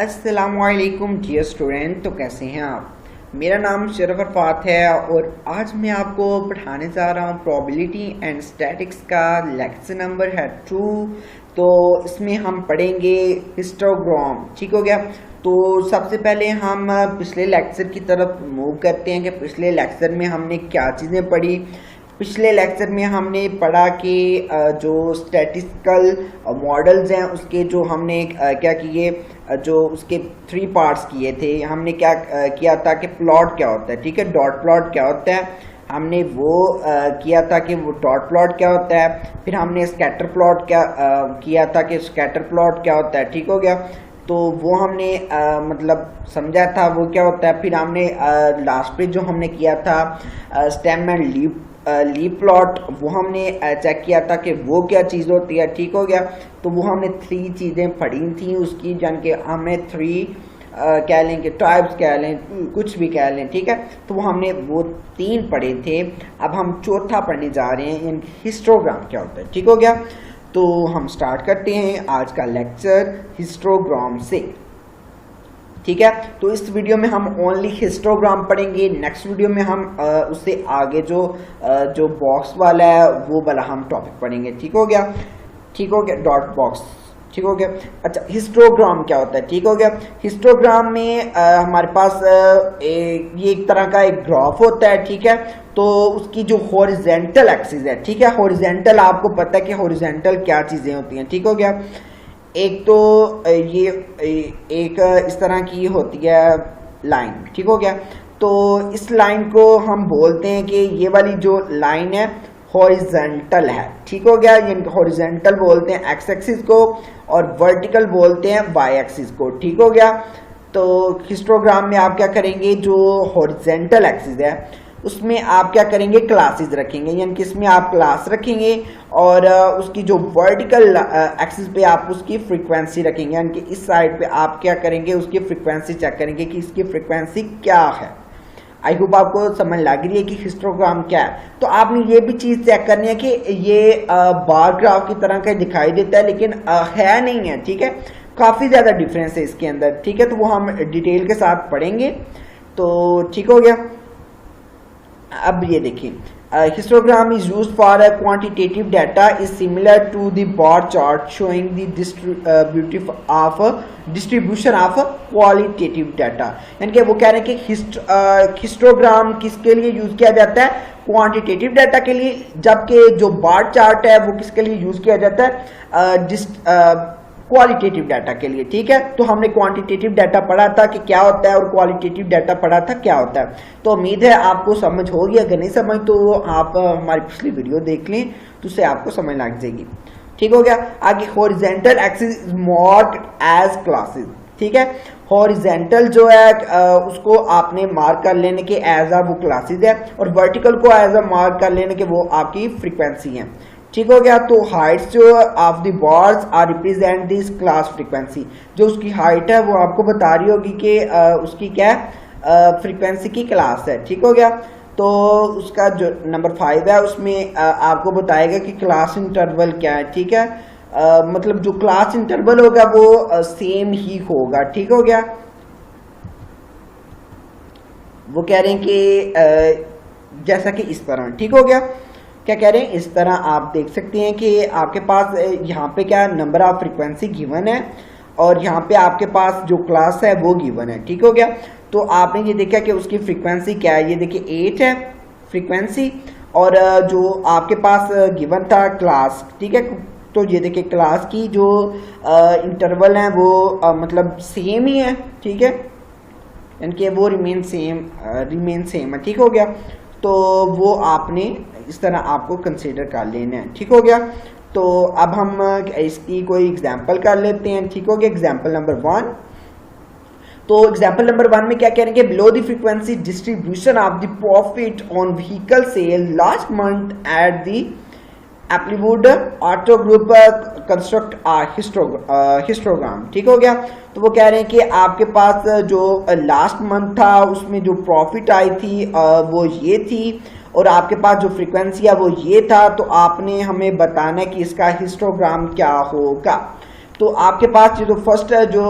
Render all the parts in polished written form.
अस्सलामुअलैकुम dear student. तो कैसे हैं आप? मेरा नाम शरफ अरफात है और आज मैं आपको पढ़ाने जा रहा हूँ प्रोबेबिलिटी एंड स्टैटिक्स का लेक्चर नंबर है 2। तो इसमें हम पढ़ेंगे हिस्टोग्राम। ठीक हो गया। तो सबसे पहले हम पिछले लेक्चर की तरफ मूव करते हैं कि पिछले लेक्चर में हमने क्या चीज़ें पढ़ी। पिछले लेक्चर में हमने पढ़ा कि जो स्टैटिस्टिकल मॉडल्स हैं उसके जो हमने क्या किए, जो उसके 3 पार्ट्स किए थे। हमने क्या किया था कि प्लॉट क्या होता है, ठीक है, डॉट प्लॉट क्या होता है, हमने वो किया था कि वो डॉट प्लॉट क्या होता है। फिर हमने स्कैटर प्लॉट क्या किया था कि स्कैटर प्लॉट क्या होता है। ठीक हो गया। तो वो हमने मतलब समझा था वो क्या होता है। फिर हमने लास्ट पे जो हमने किया था स्टेम एंड लीफ प्लॉट, वो हमने चेक किया था कि वो क्या चीज़ होती है। ठीक हो गया। तो वो हमने 3 चीज़ें पढ़ी थी उसकी, जान के हमने 3 कह लें कि टाइप्स कह लें, कुछ भी कह लें, ठीक है। तो वो हमने वो 3 पढ़े थे। अब हम चौथा पढ़ने जा रहे हैं, यानी हिस्टोग्राम क्या होता है। ठीक हो गया। तो हम स्टार्ट करते हैं आज का लेक्चर हिस्टोग्राम से। ठीक है। तो इस वीडियो में हम ओनली हिस्टोग्राम पढ़ेंगे। नेक्स्ट वीडियो में हम उससे आगे जो बॉक्स वाला है वो वाला हम टॉपिक पढ़ेंगे। ठीक हो गया। ठीक हो गया। Dot box. ठीक हो गया। अच्छा, हिस्टोग्राम क्या होता है। ठीक हो गया। हिस्टोग्राम में हमारे पास ये एक तरह का एक ग्राफ होता है। ठीक है। तो उसकी जो हॉरिजेंटल एक्सिस है, ठीक है, हॉरिजेंटल आपको पता है कि हॉरिजेंटल क्या चीज़ें होती हैं। ठीक हो गया। एक तो ये एक इस तरह की होती है लाइन। ठीक हो गया। तो इस लाइन को हम बोलते हैं कि ये वाली जो लाइन है हॉरिजेंटल है। ठीक हो गया। यानी हॉरिजेंटल बोलते हैं एक्स एक्सिस को और वर्टिकल बोलते हैं वाई एक्सिस को। ठीक हो गया। तो हिस्टोग्राम में आप क्या करेंगे, जो हॉरिजेंटल एक्सिस है उसमें आप क्या करेंगे, क्लासेस रखेंगे, यानी कि इसमें आप क्लास रखेंगे और उसकी जो वर्टिकल एक्सिस पे आप उसकी फ्रीक्वेंसी रखेंगे, यानी कि इस साइड पे आप क्या करेंगे, उसकी फ्रीक्वेंसी चेक करेंगे कि इसकी फ्रीक्वेंसी क्या है। आई होप आपको समझ लग रही है कि हिस्टोग्राम क्या है। तो आपने ये भी चीज़ चेक करनी है कि ये बार ग्राफ की तरह का दिखाई देता है, लेकिन है नहीं है। ठीक है, काफ़ी ज़्यादा डिफरेंस है इसके अंदर। ठीक है। तो वो हम डिटेल के साथ पढ़ेंगे। तो ठीक हो गया। अब ये देखिए, histogram is used for a quantitative data is similar to the bar chart showing the distribution of qualitative data. यानी कि वो कह रहे हैं कि हिस्टोग्राम किसके लिए यूज किया जाता है, क्वांटिटेटिव डाटा के लिए, जबकि जो बार चार्ट है वो किसके लिए यूज किया जाता है, क्वालिटेटिव डाटा के लिए। ठीक है। तो हमने क्वांटिटेटिव डाटा पढ़ा था कि क्या होता है और क्वालिटेटिव डाटा पढ़ा था क्या होता है। तो उम्मीद है आपको समझ होगी। अगर नहीं समझ तो आप हमारी पिछली वीडियो देख लें, तो उससे आपको समझ लग जाएगी। ठीक हो गया। आगे horizontal axis is marked as classes. ठीक है। हॉरिजेंटल जो है उसको आपने मार्क कर लेने के एज आ वो क्लासेस है, और वर्टिकल को एज आ मार्क कर लेने के वो आपकी फ्रीक्वेंसी है। ठीक हो गया। तो हाइट्स जो of the bars are represent this class frequency. जो उसकी हाइट है वो आपको बता रही होगी कि उसकी क्या फ्रीक्वेंसी की क्लास है। ठीक हो गया। तो उसका जो नंबर 5 है उसमें आपको बताएगा कि क्लास इंटरवल क्या है। ठीक है। मतलब जो क्लास इंटरवल होगा वो सेम ही होगा। ठीक हो गया। वो कह रहे हैं कि जैसा कि इस तरह। ठीक हो गया। क्या कह रहे हैं, इस तरह आप देख सकते हैं कि आपके पास यहाँ पे क्या नंबर ऑफ फ्रीक्वेंसी गिवन है और यहाँ पे आपके पास जो क्लास है वो गिवन है। ठीक हो गया। तो आपने ये देखा कि उसकी फ्रीक्वेंसी क्या है, ये देखिए 8 है फ्रीक्वेंसी, और जो आपके पास गिवन था क्लास। ठीक है। तो ये देखिए क्लास की जो इंटरवल है वो मतलब सेम ही है। ठीक है, यानी कि वो रिमेन सेम है। ठीक हो गया। तो वो आपने इस तरह आपको कंसीडर कर लेना है। ठीक हो गया। तो अब हम इसकी कोई एग्जांपल कर लेते हैं। ठीक हो गया। Example number 1। तो एग्जांपल नंबर 1 में क्या कह रहे हैं, below the frequency distribution of the profit on vehicle sale last month at the Applewood auto group construct histogram. ठीक हो गया। तो वो कह रहे हैं कि आपके पास जो लास्ट मंथ था उसमें जो प्रॉफिट आई थी वो ये थी, और आपके पास जो फ्रीक्वेंसी है वो ये था। तो आपने हमें बताना है कि इसका हिस्टोग्राम क्या होगा। तो आपके पास जो फर्स्ट जो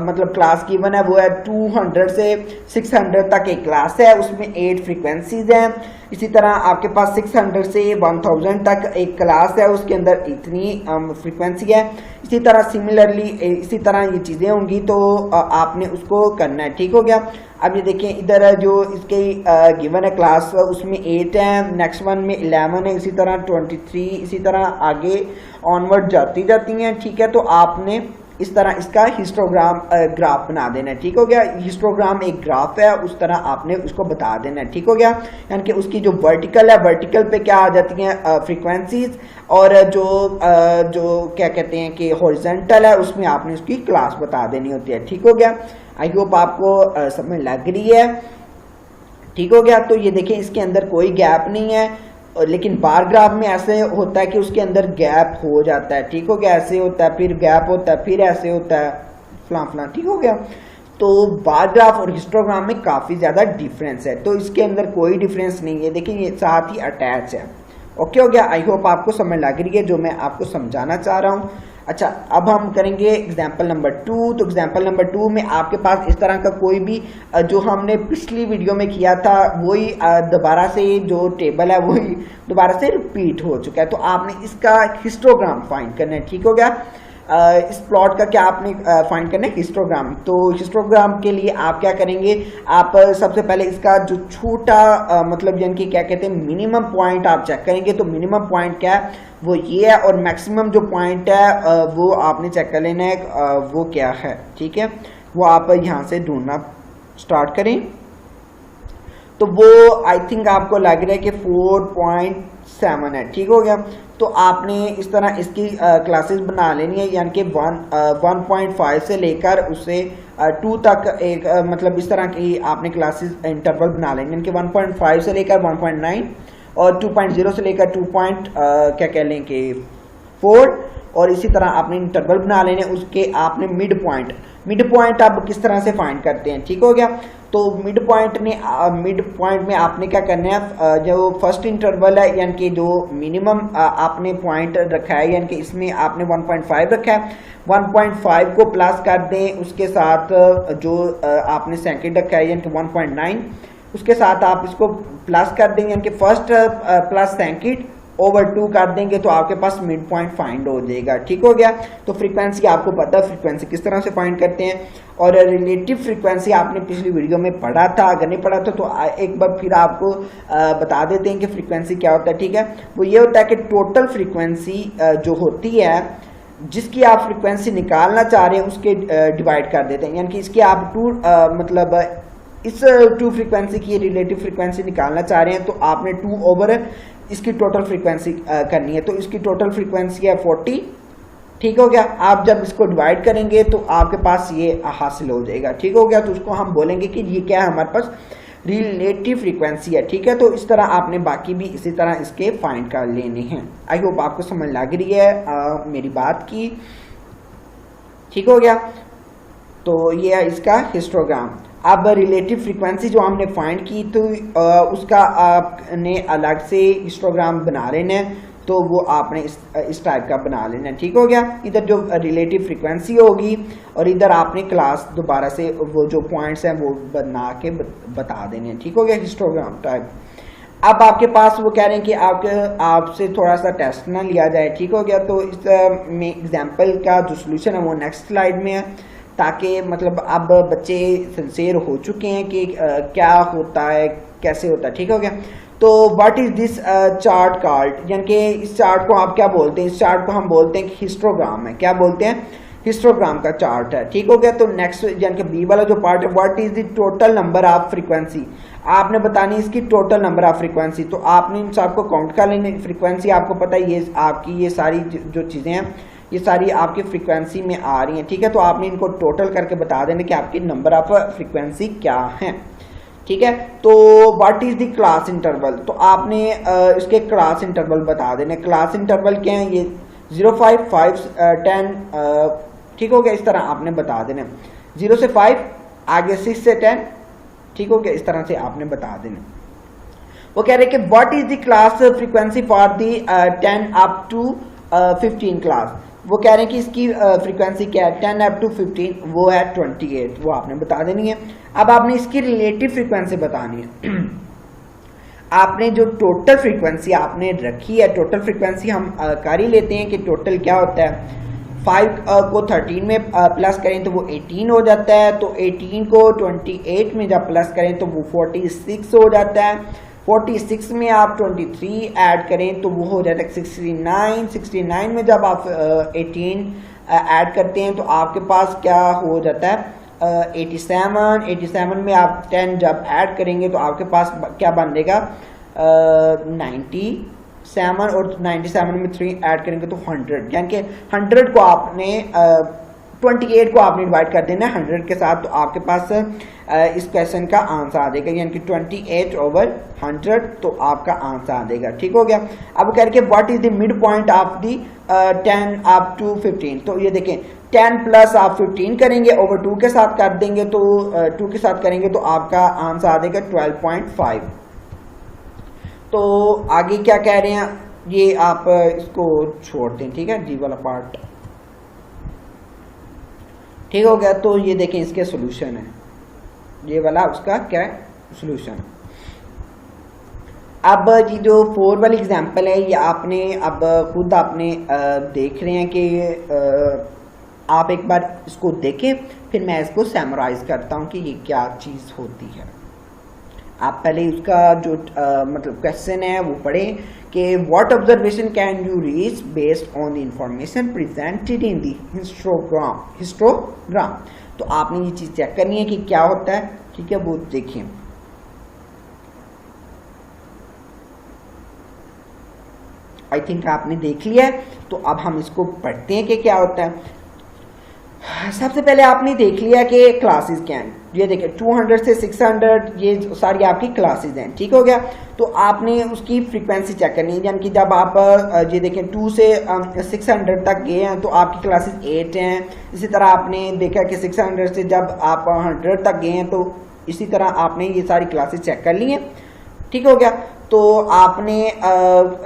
मतलब क्लास गिवन है वो है 200 से 600 तक एक क्लास है, उसमें 8 फ्रीक्वेंसीज हैं। इसी तरह आपके पास 600 से 1000 तक एक क्लास है, उसके अंदर इतनी फ्रीक्वेंसी है। इसी तरह सिमिलरली इसी तरह ये चीज़ें होंगी, तो आपने उसको करना है। ठीक हो गया। अब ये देखें इधर जो इसके गिवन है क्लास, उसमें 8 है, नेक्स्ट वन में 11 है, इसी तरह 23, इसी तरह आगे ऑनवर्ड जाती हैं। ठीक है, तो आपने इस तरह इसका हिस्टोग्राम ग्राफ बना देना है। ठीक हो गया। हिस्टोग्राम एक ग्राफ है, उस तरह आपने उसको बता देना है। ठीक हो गया। यानी कि उसकी जो वर्टिकल है, वर्टिकल पे क्या आ जाती हैं फ्रीक्वेंसीज, और जो क्या कहते हैं कि हॉरिजॉन्टल है, उसमें आपने उसकी क्लास बता देनी होती है। ठीक हो गया। आई होप आपको समझ लग रही है। ठीक हो गया। तो ये देखें इसके अंदर कोई गैप नहीं है, लेकिन बार ग्राफ में ऐसे होता है कि उसके अंदर गैप हो जाता है। ठीक हो गया। ऐसे होता है, फिर गैप होता है, फिर ऐसे होता है, फलां। ठीक हो गया। तो बार ग्राफ और हिस्टोग्राम में काफ़ी ज़्यादा डिफरेंस है, तो इसके अंदर कोई डिफरेंस नहीं है। देखिए ये साथ ही अटैच है। ओके हो गया। आई होप आपको समझ लग रही है जो मैं आपको समझाना चाह रहा हूँ। अच्छा, अब हम करेंगे एग्जाम्पल नंबर 2। तो एग्जाम्पल नंबर 2 में आपके पास इस तरह का कोई भी जो हमने पिछली वीडियो में किया था वही दोबारा से जो टेबल है वही दोबारा से रिपीट हो चुका है, तो आपने इसका हिस्टोग्राम फाइंड करना है। ठीक हो गया। इस प्लॉट का क्या आपने फाइंड करना है हिस्टोग्राम। तो हिस्टोग्राम के लिए आप क्या करेंगे, आप सबसे पहले इसका जो छोटा मतलब यानी कि क्या कहते हैं मिनिमम पॉइंट आप चेक करेंगे। तो मिनिमम पॉइंट क्या है वो ये है, और मैक्सिमम जो पॉइंट है वो आपने चेक कर लेना है वो क्या है। ठीक है, वो आप यहाँ से ढूंढना स्टार्ट करें। तो वो आई थिंक आपको लग रहा है कि 4.7 है। ठीक हो गया। तो आपने इस तरह इसकी क्लासेस बना लेनी है, यानी कि 1.5 से लेकर उससे 2 तक एक मतलब इस तरह की आपने क्लासेस इंटरवल बना लेनी है, यानी कि 1.5 से लेकर 1.9 और 2.0 से लेकर 2. क्या कह लें कि 4, और इसी तरह आपने इंटरवल बना लेने। उसके आपने मिड पॉइंट आप किस तरह से फाइंड करते हैं। ठीक हो गया। तो मिड पॉइंट में आपने क्या करना है, जो फर्स्ट इंटरवल है यानी कि जो मिनिमम आपने पॉइंट रखा है, यानी कि इसमें आपने 1.5 रखा है, 1.5 को प्लस कर दें उसके साथ जो आपने सेकंड रखा है यानी कि 1.9, उसके साथ आप इसको प्लस कर देंगे, यानी कि फर्स्ट प्लस सेकंड ओवर 2 कर देंगे, तो आपके पास मिड पॉइंट फाइंड हो जाएगा। ठीक हो गया। तो फ्रीक्वेंसी आपको पता है फ्रीक्वेंसी किस तरह से फाइंड करते हैं, और रिलेटिव फ्रीक्वेंसी आपने पिछली वीडियो में पढ़ा था, अगर नहीं पढ़ा था तो एक बार फिर आपको बता देते हैं कि फ्रीक्वेंसी क्या होता है। ठीक है, वो ये होता है कि टोटल फ्रीक्वेंसी जो होती है जिसकी आप फ्रीक्वेंसी निकालना चाह रहे हैं उसके डिवाइड कर देते हैं, यानी कि इसकी आप मतलब इस 2 फ्रीक्वेंसी की रिलेटिव फ्रीक्वेंसी निकालना चाह रहे हैं, तो आपने 2 ओवर इसकी टोटल फ्रीक्वेंसी करनी है। तो इसकी टोटल फ्रीक्वेंसी है 40। ठीक हो गया। आप जब इसको डिवाइड करेंगे तो आपके पास ये हासिल हो जाएगा। ठीक हो गया। तो उसको हम बोलेंगे कि ये क्या है, हमारे पास रिलेटिव फ्रीक्वेंसी है। ठीक है। तो इस तरह आपने बाकी भी इसी तरह इसके फाइंड कर लेने हैं। आई होप आपको समझ लग रही है मेरी बात की। ठीक हो गया। तो ये है इसका हिस्टोग्राम। अब रिलेटिव फ्रीक्वेंसी जो हमने फाइंड की तो उसका आपने अलग से हिस्टोग्राम बना लेना है, तो वो आपने इस टाइप का बना लेना है। ठीक हो गया। इधर जो रिलेटिव फ्रीक्वेंसी होगी और इधर आपने क्लास दोबारा से वो जो पॉइंट्स हैं वो बना के बता देने हैं। ठीक हो गया, हिस्टोग्राम टाइप। अब आपके पास वो कह रहे हैं कि आपसे थोड़ा सा टेस्ट ना लिया जाए। ठीक हो गया। तो इस में एग्जाम्पल का जो सोल्यूशन है वो नेक्स्ट स्लाइड में है, ताकि मतलब अब बच्चे सिंसियर हो चुके हैं कि क्या होता है कैसे होता है। ठीक हो गया। तो what is this chart card, यानी कि इस चार्ट को आप क्या बोलते हैं, इस चार्ट को हम बोलते हैं कि हिस्टोग्राम है। क्या बोलते हैं, हिस्टोग्राम का चार्ट है। ठीक हो गया। तो नेक्स्ट यानी कि बी वाला जो पार्ट है, what is the total number of frequency, आपने बतानी इसकी टोटल नंबर ऑफ फ्रीक्वेंसी। तो आपने इन सबको काउंट कर लेनी। फ्रीक्वेंसी आपको पता है ये आपकी ये सारी जो चीज़ें हैं ये सारी आपकी फ्रीक्वेंसी में आ रही हैं। ठीक है। तो आपने इनको टोटल करके बता देना कि आपकी नंबर ऑफ फ्रीक्वेंसी क्या है। ठीक है। तो what is the class interval, तो आपने इसके क्लास इंटरवल बता देने। क्लास इंटरवल क्या है, ये 0, 5, 5, 10। ठीक हो गया। इस तरह आपने बता देना 0 से 5, आगे 6 से 10। ठीक हो गया। इस तरह से आपने बता देना। वो कह रहे कि what is the class frequency for the 10 up to 15 class. वो कह रहे हैं कि इसकी फ्रीक्वेंसी क्या है 10 अप टू 15, वो है 28, वो आपने बता देनी है। अब आपने इसकी रिलेटिव फ्रीक्वेंसी बतानी है। आपने जो टोटल फ्रीक्वेंसी आपने रखी है, टोटल फ्रीक्वेंसी हम कर ही लेते हैं कि टोटल क्या होता है। 5 को 13 में प्लस करें तो वो 18 हो जाता है, तो 18 को 28 में जब प्लस करें तो वो 46 हो जाता है। 46 में आप 23 ऐड करें तो वो हो जाता है 69। 69 में जब आप 18 ऐड करते हैं तो आपके पास क्या हो जाता है 87। 87 में आप 10 जब ऐड करेंगे तो आपके पास क्या बन जाएगा 97, और 97 में 3 ऐड करेंगे तो 100, यानी कि 100 को आपने 28 को आपने डिवाइड कर देना है 100 के साथ, तो आपके पास इस क्वेश्चन का आंसर आ जाएगा, यानी कि 28/100, तो आपका आंसर आ जाएगा। ठीक हो गया। अब कह रहे what is the midpoint of the 10 up to 15, तो ये देखें 10 प्लस आप 15 करेंगे ओवर 2 के साथ कर देंगे तो 2 के साथ करेंगे तो आपका आंसर आ जाएगा 12.5। तो आगे क्या कह रहे हैं, ये आप इसको छोड़ दें, ठीक है, जी वाला पार्ट। ठीक हो गया। तो ये देखें इसके सॉल्यूशन है, ये वाला उसका क्या है सॉल्यूशन। अब ये जो 4 वाली एग्जांपल है ये आपने अब खुद आपने देख रहे हैं कि आप एक बार इसको देखें, फिर मैं इसको समराइज करता हूं कि ये क्या चीज़ होती है। आप पहले उसका जो मतलब क्वेश्चन है वो पढ़ें कि what observation can you reach based on the information presented in the histogram. तो आपने ये चीज़ चेक करनी है कि क्या होता है, ठीक है, वो देखिए। आई थिंक आपने देख लिया है, तो अब हम इसको पढ़ते हैं कि क्या होता है। सबसे पहले आपने देख लिया कि क्लासेस क्या हैं, ये देखिए 200 से 600 ये सारी आपकी क्लासेस हैं। ठीक हो गया। तो आपने उसकी फ्रीक्वेंसी चेक करनी है, यानी कि जब आप ये देखें 2 से 600 तक गए हैं तो आपकी क्लासेस 8 हैं। इसी तरह आपने देखा कि 600 से जब आप 100 तक गए हैं तो इसी तरह आपने ये सारी क्लासेस चेक कर ली हैं। ठीक हो गया। तो आपने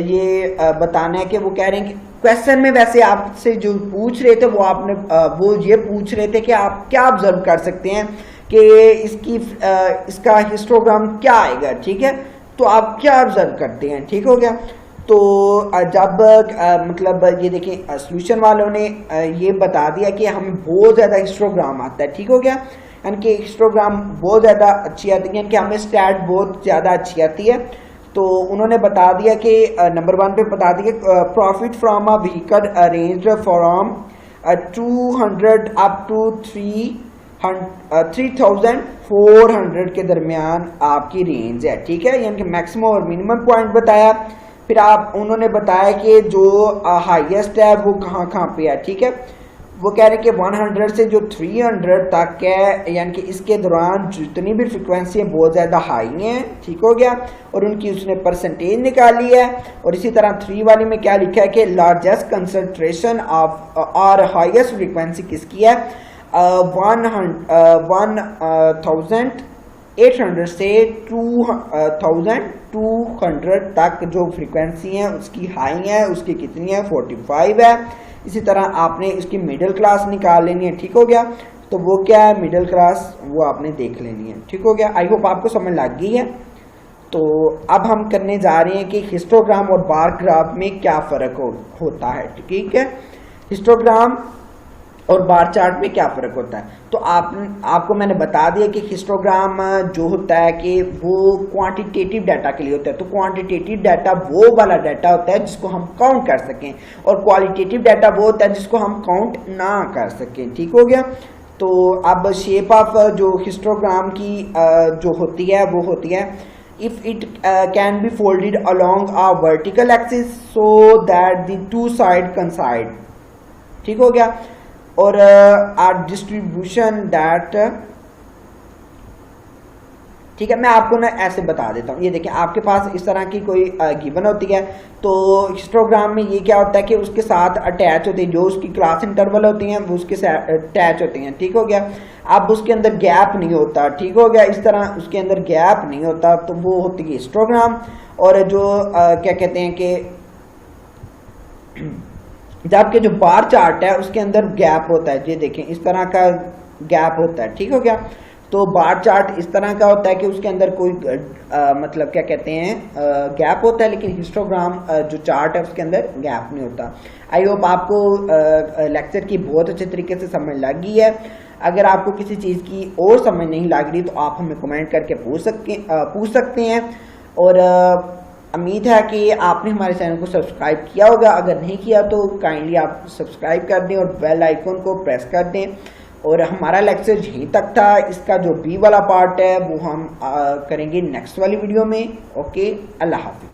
ये बताना है कि वो कह रहे हैं कि क्वेश्चन में वैसे आपसे जो पूछ रहे थे वो आपने वो ये पूछ रहे थे कि आप क्या ऑब्जर्व कर सकते हैं कि इसका हिस्टोग्राम क्या आएगा। ठीक है, तो आप क्या ऑब्जर्व करते हैं। ठीक हो गया। तो जब मतलब ये देखिए सॉल्यूशन वालों ने ये बता दिया कि हमें बहुत ज़्यादा हिस्टोग्राम आता है। ठीक हो गया, यानी कि हिस्टोग्राम बहुत ज़्यादा अच्छी आती है, यानी कि हमें स्टैट बहुत ज़्यादा अच्छी आती है। तो उन्होंने बता दिया कि नंबर 1 पे बता दिया profit from a vehicle arranged from 200 up to 3400 के दरमियान आपकी रेंज है। ठीक है, यानी कि मैक्सिमम और मिनिमम पॉइंट बताया। फिर उन्होंने बताया कि जो हाईएस्ट है वो कहाँ कहाँ पे है। ठीक है, वो कह रहे हैं कि 100 से जो 300 तक है, यानी कि इसके दौरान जितनी भी फ्रिक्वेंसी है बहुत ज़्यादा हाई हैं। ठीक हो गया, और उनकी उसने परसेंटेज निकाली है। और इसी तरह 3 वाली में क्या लिखा है कि लार्जेस्ट कंसंट्रेशन ऑफ और हाईएस्ट फ्रिक्वेंसी किसकी है 1800 से 2200 तक जो फ्रिक्वेंसी है उसकी हाई है, उसकी कितनी है 45 है। इसी तरह आपने इसकी मिडिल क्लास निकाल लेनी है। ठीक हो गया, तो वो क्या है मिडिल क्लास, वो आपने देख लेनी है। ठीक हो गया, आई होप आपको समझ लग गई है। तो अब हम करने जा रहे हैं कि हिस्टोग्राम और बार ग्राफ में क्या फ़र्क होता है। ठीक है, हिस्टोग्राम और बार चार्ट में क्या फ़र्क होता है। तो आपको मैंने बता दिया कि हिस्टोग्राम जो होता है कि वो क्वांटिटेटिव डाटा के लिए होता है। तो क्वांटिटेटिव डाटा वो वाला डाटा होता है जिसको हम काउंट कर सकें, और क्वालिटेटिव डाटा वो होता है जिसको हम काउंट ना कर सकें। ठीक हो गया। तो अब शेप ऑफ जो हिस्टोग्राम की जो होती है वो होती है if it can be folded along a vertical axis so that the two side कंसाइड। ठीक हो गया, और आर डिस्ट्रीब्यूशन दैट। ठीक है, मैं आपको ना ऐसे बता देता हूँ। ये देखिए आपके पास इस तरह की कोई गिवन होती है, तो हिस्टोग्राम में ये क्या होता है कि उसके साथ अटैच होते हैं जो उसकी क्लास इंटरवल होती हैं वो उसके साथ अटैच होती हैं। ठीक हो गया, अब उसके अंदर गैप नहीं होता। ठीक हो गया, इस तरह उसके अंदर गैप नहीं होता, तो वो होती है हिस्टोग्राम। और जो क्या कहते हैं कि जबकि जो बार चार्ट है उसके अंदर गैप होता है, ये देखें इस तरह का गैप होता है, ठीक हो गया। तो बार चार्ट इस तरह का होता है कि उसके अंदर कोई मतलब क्या कहते हैं गैप होता है, लेकिन हिस्टोग्राम जो चार्ट है उसके अंदर गैप नहीं होता। आई होप आपको लेक्चर की बहुत अच्छे तरीके से समझ लग गई है। अगर आपको किसी चीज़ की और समझ नहीं लग रही तो आप हमें कमेंट करके पूछ सकते हैं। और उम्मीद है कि आपने हमारे चैनल को सब्सक्राइब किया होगा। अगर नहीं किया तो काइंडली आप सब्सक्राइब कर दें और बेल आइकन को प्रेस कर दें। और हमारा लेक्चर यहीं तक था। इसका जो बी वाला पार्ट है वो हम करेंगे नेक्स्ट वाली वीडियो में। ओके, अल्लाह हाफिज़।